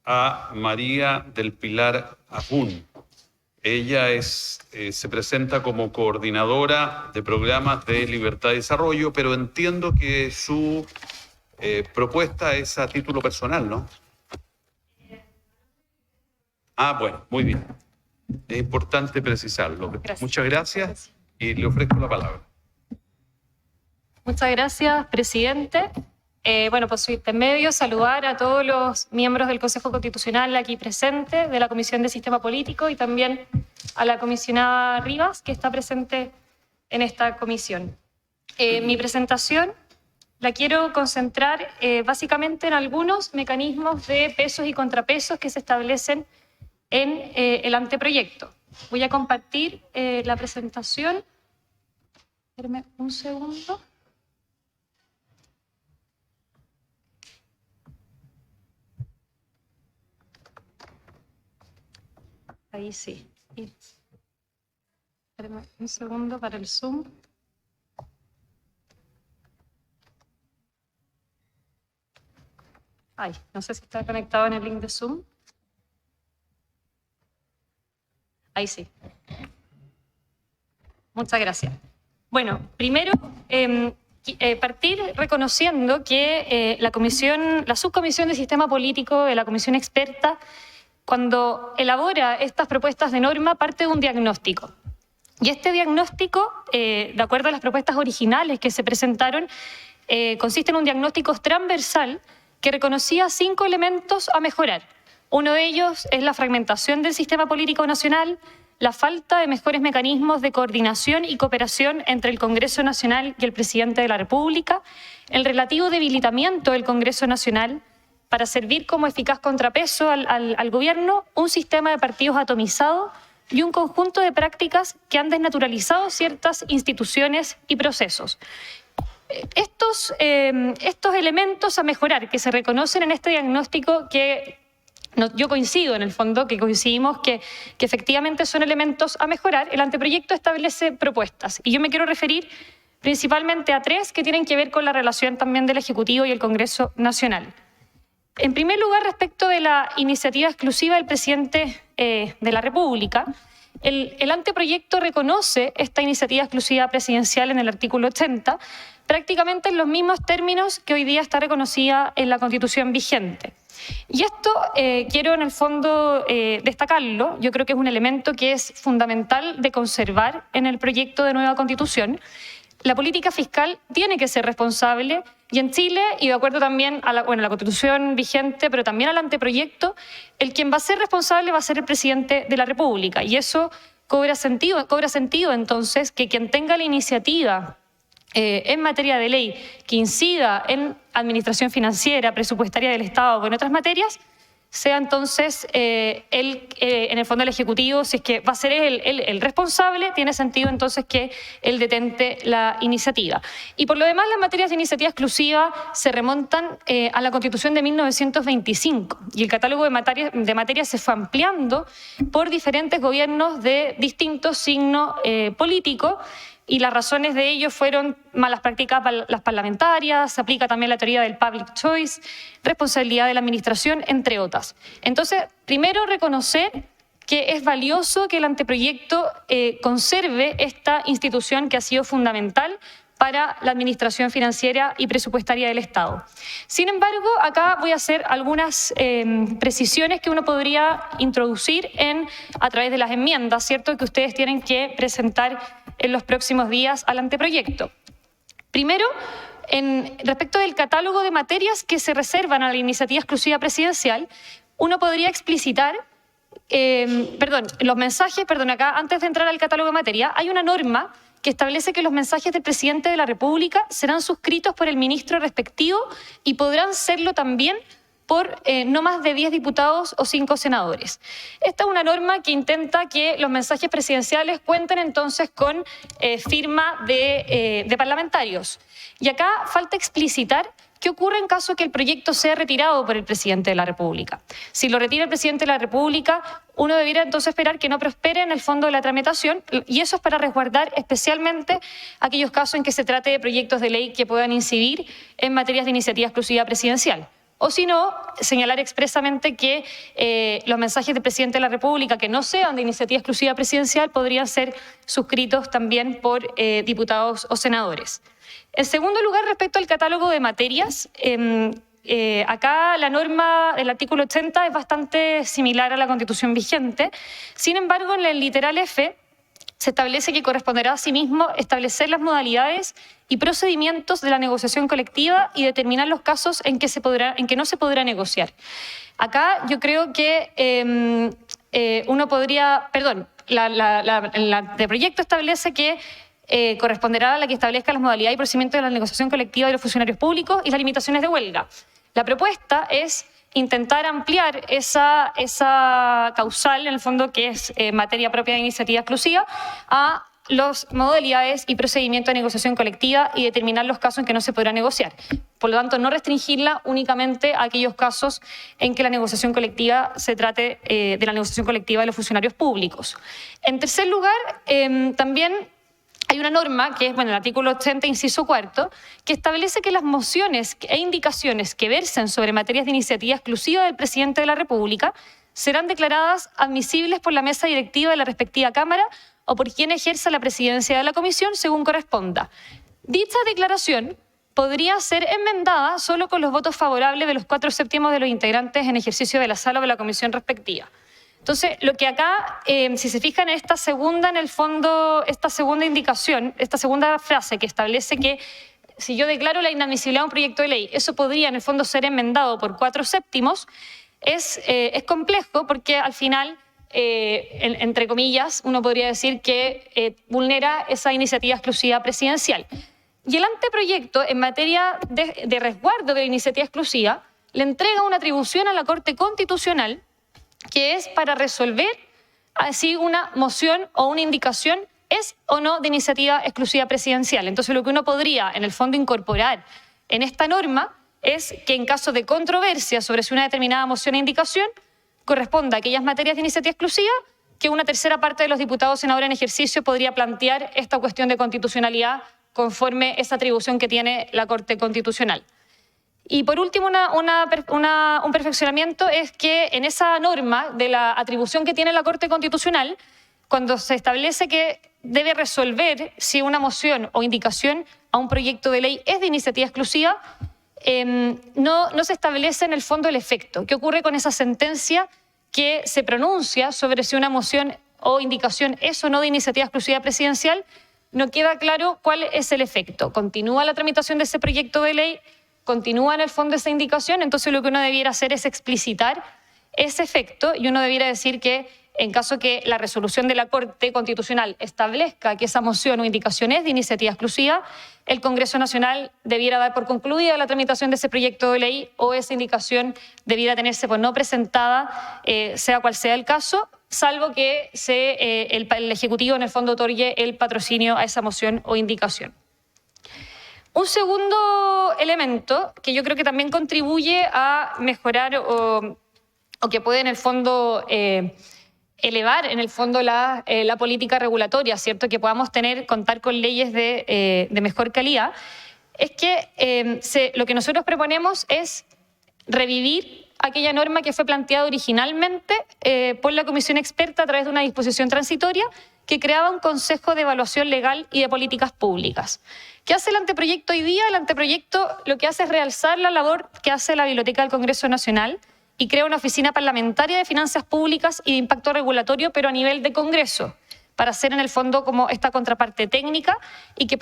a María del Pilar Ahún. Ella se presenta como coordinadora de programas de libertad y desarrollo, pero entiendo que su propuesta es a título personal, ¿no? Ah, bueno, muy bien. Es importante precisarlo. Gracias. Muchas gracias y le ofrezco la palabra. Muchas gracias, presidente. Bueno, por su intermedio, saludar a todos los miembros del Consejo Constitucional aquí presentes, de la Comisión de Sistema Político y también a la comisionada Rivas, que está presente en esta comisión. Mi presentación la quiero concentrar básicamente en algunos mecanismos de pesos y contrapesos que se establecen en el anteproyecto. Voy a compartir la presentación. Espérame un segundo. Ahí sí. Espérame un segundo para el Zoom. Ay, no sé si está conectado en el link de Zoom. Ahí sí. Muchas gracias. Bueno, primero partir reconociendo que la subcomisión de sistema político de la comisión experta, cuando elabora estas propuestas de norma, parte de un diagnóstico. Y este diagnóstico, de acuerdo a las propuestas originales que se presentaron, consiste en un diagnóstico transversal que reconocía 5 elementos a mejorar. Uno de ellos es la fragmentación del sistema político nacional, la falta de mejores mecanismos de coordinación y cooperación entre el Congreso Nacional y el Presidente de la República, el relativo debilitamiento del Congreso Nacional para servir como eficaz contrapeso al gobierno, un sistema de partidos atomizado y un conjunto de prácticas que han desnaturalizado ciertas instituciones y procesos. Estos elementos a mejorar que se reconocen en este diagnóstico que yo coincido en el fondo, que coincidimos que efectivamente son elementos a mejorar, el anteproyecto establece propuestas y yo me quiero referir principalmente a 3 que tienen que ver con la relación también del Ejecutivo y el Congreso Nacional. En primer lugar, respecto de la iniciativa exclusiva del presidente de la República, el anteproyecto reconoce esta iniciativa exclusiva presidencial en el artículo 80, prácticamente en los mismos términos que hoy día está reconocida en la Constitución vigente. Y esto quiero en el fondo destacarlo, yo creo que es un elemento que es fundamental de conservar en el proyecto de nueva Constitución. La política fiscal tiene que ser responsable y en Chile, y de acuerdo también a la Constitución vigente, pero también al anteproyecto, quien va a ser responsable va a ser el presidente de la República. Y eso cobra sentido entonces que quien tenga la iniciativa en materia de ley que incida en administración financiera, presupuestaria del Estado o en otras materias, sea entonces en el fondo el Ejecutivo, si es que va a ser el responsable, tiene sentido entonces que él detente la iniciativa. Y por lo demás, las materias de iniciativa exclusiva se remontan a la Constitución de 1925 y el catálogo de materias se fue ampliando por diferentes gobiernos de distinto signo político. Y las razones de ello fueron malas prácticas las parlamentarias, se aplica también la teoría del public choice, responsabilidad de la administración, entre otras. Entonces, primero reconocer que es valioso que el anteproyecto conserve esta institución que ha sido fundamental para la administración financiera y presupuestaria del Estado. Sin embargo, acá voy a hacer algunas precisiones que uno podría introducir a través de las enmiendas, ¿cierto?, que ustedes tienen que presentar en los próximos días al anteproyecto. Primero, respecto del catálogo de materias que se reservan a la iniciativa exclusiva presidencial, uno podría explicitar, los mensajes, acá antes de entrar al catálogo de materia, hay una norma que establece que los mensajes del presidente de la República serán suscritos por el ministro respectivo y podrán serlo también por no más de 10 diputados o 5 senadores. Esta es una norma que intenta que los mensajes presidenciales cuenten entonces con firma de parlamentarios. Y acá falta explicitar qué ocurre en caso que el proyecto sea retirado por el presidente de la República. Si lo retira el presidente de la República, uno debiera entonces esperar que no prospere en el fondo de la tramitación, y eso es para resguardar especialmente aquellos casos en que se trate de proyectos de ley que puedan incidir en materias de iniciativa exclusiva presidencial. o si no, señalar expresamente que los mensajes del presidente de la República que no sean de iniciativa exclusiva presidencial podrían ser suscritos también por diputados o senadores. En segundo lugar, respecto al catálogo de materias, acá la norma del artículo 80 es bastante similar a la Constitución vigente. Sin embargo, en el literal F se establece que corresponderá asimismo establecer las modalidades y procedimientos de la negociación colectiva y determinar los casos en que no se podrá negociar. Acá yo creo que el proyecto establece que corresponderá a la que establezca las modalidades y procedimientos de la negociación colectiva de los funcionarios públicos y las limitaciones de huelga. La propuesta es intentar ampliar esa causal, en el fondo, que es materia propia de iniciativa exclusiva, a las modalidades y procedimientos de negociación colectiva y determinar los casos en que no se podrá negociar. Por lo tanto, no restringirla únicamente a aquellos casos en que la negociación colectiva se trate de la negociación colectiva de los funcionarios públicos. En tercer lugar, también hay una norma, que es el artículo 80, inciso cuarto, que establece que las mociones e indicaciones que versen sobre materias de iniciativa exclusiva del presidente de la República serán declaradas admisibles por la mesa directiva de la respectiva Cámara o por quien ejerza la presidencia de la comisión según corresponda. Dicha declaración podría ser enmendada solo con los votos favorables de los 4/7 de los integrantes en ejercicio de la sala o de la comisión respectiva. Entonces, lo que acá, si se fijan en esta segunda, en el fondo, esta segunda indicación, esta segunda frase que establece que si yo declaro la inadmisibilidad de un proyecto de ley, eso podría en el fondo ser enmendado por 4/7, es complejo porque al final, entre comillas, uno podría decir que vulnera esa iniciativa exclusiva presidencial. Y el anteproyecto, en materia de resguardo de la iniciativa exclusiva, le entrega una atribución a la Corte Constitucional que es para resolver si una moción o una indicación es o no de iniciativa exclusiva presidencial. Entonces, lo que uno podría, en el fondo, incorporar en esta norma es que en caso de controversia sobre si una determinada moción o indicación corresponda a aquellas materias de iniciativa exclusiva, que una tercera parte de los diputados o senadores en ejercicio podría plantear esta cuestión de constitucionalidad conforme esa atribución que tiene la Corte Constitucional. Y por último, un perfeccionamiento es que en esa norma de la atribución que tiene la Corte Constitucional, cuando se establece que debe resolver si una moción o indicación a un proyecto de ley es de iniciativa exclusiva, no se establece en el fondo el efecto. ¿Qué ocurre con esa sentencia que se pronuncia sobre si una moción o indicación es o no de iniciativa exclusiva presidencial? No queda claro cuál es el efecto. Continúa la tramitación de ese proyecto de ley, continúa en el fondo esa indicación, entonces lo que uno debiera hacer es explicitar ese efecto y uno debiera decir que en caso que la resolución de la Corte Constitucional establezca que esa moción o indicación es de iniciativa exclusiva, el Congreso Nacional debiera dar por concluida la tramitación de ese proyecto de ley o esa indicación debiera tenerse por no presentada, sea cual sea el caso, salvo que el Ejecutivo en el fondo otorgue el patrocinio a esa moción o indicación. Un segundo elemento que yo creo que también contribuye a mejorar o que puede en el fondo elevar en el fondo la política regulatoria, ¿cierto? Que podamos contar con leyes de mejor calidad, es que lo que nosotros proponemos es revivir aquella norma que fue planteada originalmente por la Comisión Experta a través de una disposición transitoria que creaba un Consejo de Evaluación Legal y de Políticas Públicas. ¿Qué hace el anteproyecto hoy día? El anteproyecto lo que hace es realzar la labor que hace la Biblioteca del Congreso Nacional y crea una oficina parlamentaria de finanzas públicas y de impacto regulatorio, pero a nivel de Congreso, para hacer en el fondo como esta contraparte técnica y que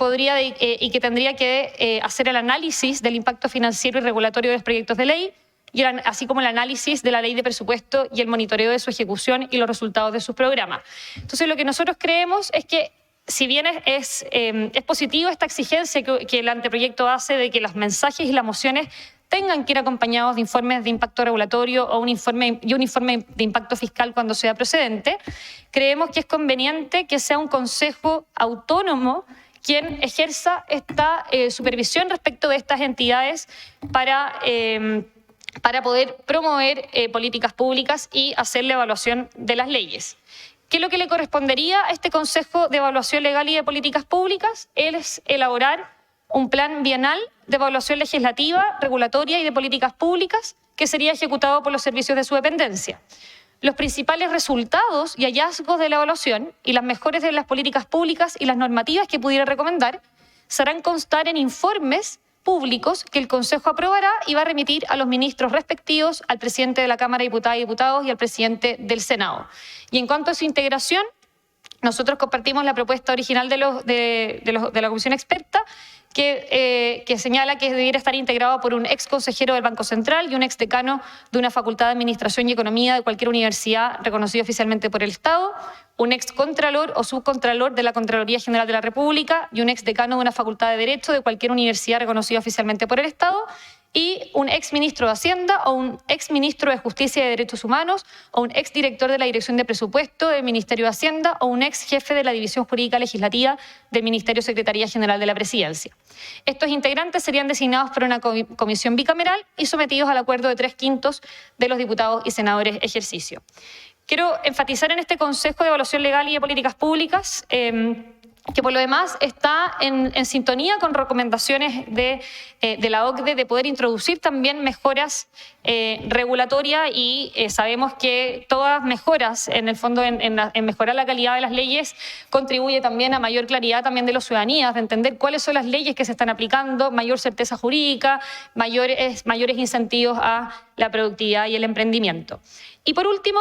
tendría que hacer el análisis del impacto financiero y regulatorio de los proyectos de ley, y así como el análisis de la ley de presupuesto y el monitoreo de su ejecución y los resultados de sus programas. Entonces, lo que nosotros creemos es que, si bien es positivo esta exigencia que el anteproyecto hace de que los mensajes y las mociones tengan que ir acompañados de informes de impacto regulatorio o un informe de impacto fiscal cuando sea procedente, creemos que es conveniente que sea un consejo autónomo quien ejerza esta supervisión respecto de estas entidades para poder promover políticas públicas y hacer la evaluación de las leyes. ¿Qué es lo que le correspondería a este Consejo de Evaluación Legal y de Políticas Públicas? Es elaborar un plan bienal de evaluación legislativa, regulatoria y de políticas públicas que sería ejecutado por los servicios de su dependencia. Los principales resultados y hallazgos de la evaluación y las mejores de las políticas públicas y las normativas que pudiera recomendar se harán constar en informes públicos que el Consejo aprobará y va a remitir a los ministros respectivos, al presidente de la Cámara de Diputadas y Diputados y al presidente del Senado. Y en cuanto a su integración, nosotros compartimos la propuesta original de la Comisión Experta que señala que debiera estar integrado por un ex consejero del Banco Central y un ex decano de una facultad de Administración y Economía de cualquier universidad reconocida oficialmente por el Estado, un ex contralor o subcontralor de la Contraloría General de la República y un ex decano de una facultad de Derecho de cualquier universidad reconocida oficialmente por el Estado, y un ex ministro de Hacienda o un ex ministro de Justicia y de Derechos Humanos o un ex director de la Dirección de Presupuesto del Ministerio de Hacienda o un ex jefe de la División Jurídica Legislativa del Ministerio Secretaría General de la Presidencia. Estos integrantes serían designados por una comisión bicameral y sometidos al acuerdo de 3/5 de los diputados y senadores ejercicio. Quiero enfatizar en este Consejo de Evaluación Legal y de Políticas Públicas que por lo demás está en sintonía con recomendaciones de la OCDE de poder introducir también mejoras regulatorias y sabemos que todas mejoras en el fondo en mejorar la calidad de las leyes contribuye también a mayor claridad también de los ciudadanos, de entender cuáles son las leyes que se están aplicando, mayor certeza jurídica, mayores incentivos a la productividad y el emprendimiento. Y por último,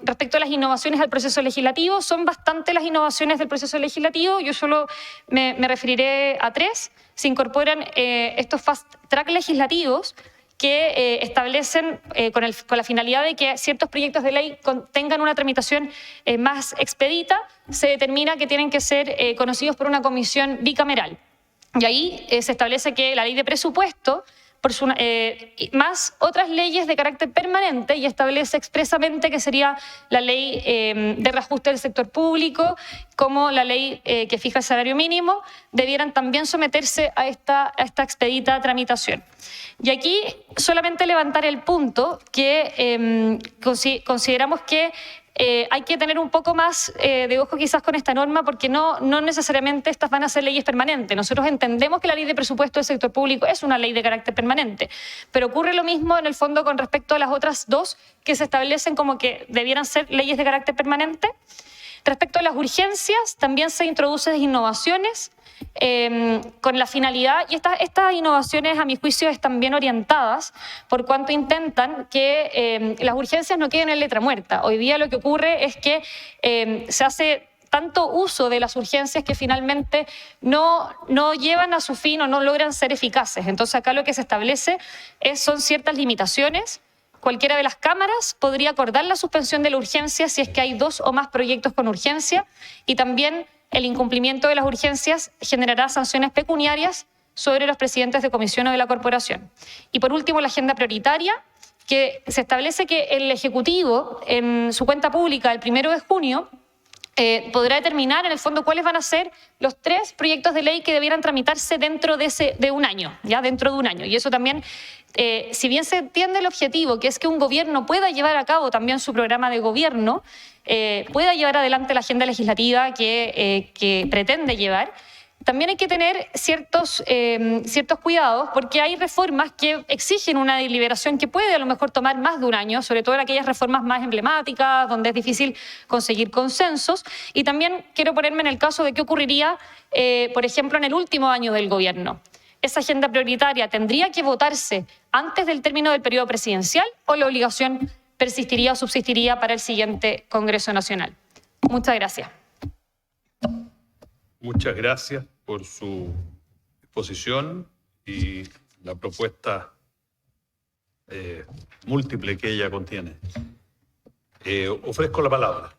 respecto a las innovaciones al proceso legislativo, son bastantes las innovaciones del proceso legislativo, yo solo me referiré a 3. Se incorporan estos fast track legislativos que establecen con la finalidad de que ciertos proyectos de ley tengan una tramitación más expedita, se determina que tienen que ser conocidos por una comisión bicameral. Y ahí se establece que la ley de presupuesto más otras leyes de carácter permanente y establece expresamente que sería la ley de reajuste del sector público como la ley que fija el salario mínimo, debieran también someterse a esta expedita tramitación. Y aquí solamente levantar el punto que consideramos que hay que tener un poco más de ojo quizás con esta norma porque no necesariamente estas van a ser leyes permanentes. Nosotros entendemos que la ley de presupuesto del sector público es una ley de carácter permanente, pero ocurre lo mismo en el fondo con respecto a las otras 2 que se establecen como que debieran ser leyes de carácter permanente. Respecto a las urgencias, también se introducen innovaciones con la finalidad, y estas innovaciones a mi juicio están bien orientadas por cuanto intentan que las urgencias no queden en letra muerta. Hoy día lo que ocurre es que se hace tanto uso de las urgencias que finalmente no llevan a su fin o no logran ser eficaces. Entonces acá lo que se establece son ciertas limitaciones. Cualquiera de las cámaras podría acordar la suspensión de la urgencia si es que hay 2 o más proyectos con urgencia, y también el incumplimiento de las urgencias generará sanciones pecuniarias sobre los presidentes de comisión o de la corporación. Y por último, la agenda prioritaria, que se establece que el Ejecutivo en su cuenta pública el 1 de junio podrá determinar en el fondo cuáles van a ser los 3 proyectos de ley que debieran tramitarse dentro de un año, ya dentro de un año. Y eso también, si bien se entiende el objetivo, que es que un gobierno pueda llevar a cabo también su programa de gobierno, pueda llevar adelante la agenda legislativa que pretende llevar, también hay que tener ciertos cuidados porque hay reformas que exigen una deliberación que puede a lo mejor tomar más de un año, sobre todo en aquellas reformas más emblemáticas, donde es difícil conseguir consensos. Y también quiero ponerme en el caso de qué ocurriría, por ejemplo, en el último año del gobierno. ¿Esa agenda prioritaria tendría que votarse antes del término del periodo presidencial o la obligación persistiría o subsistiría para el siguiente Congreso Nacional? Muchas gracias. Muchas gracias por su exposición y la propuesta múltiple que ella contiene. Ofrezco la palabra.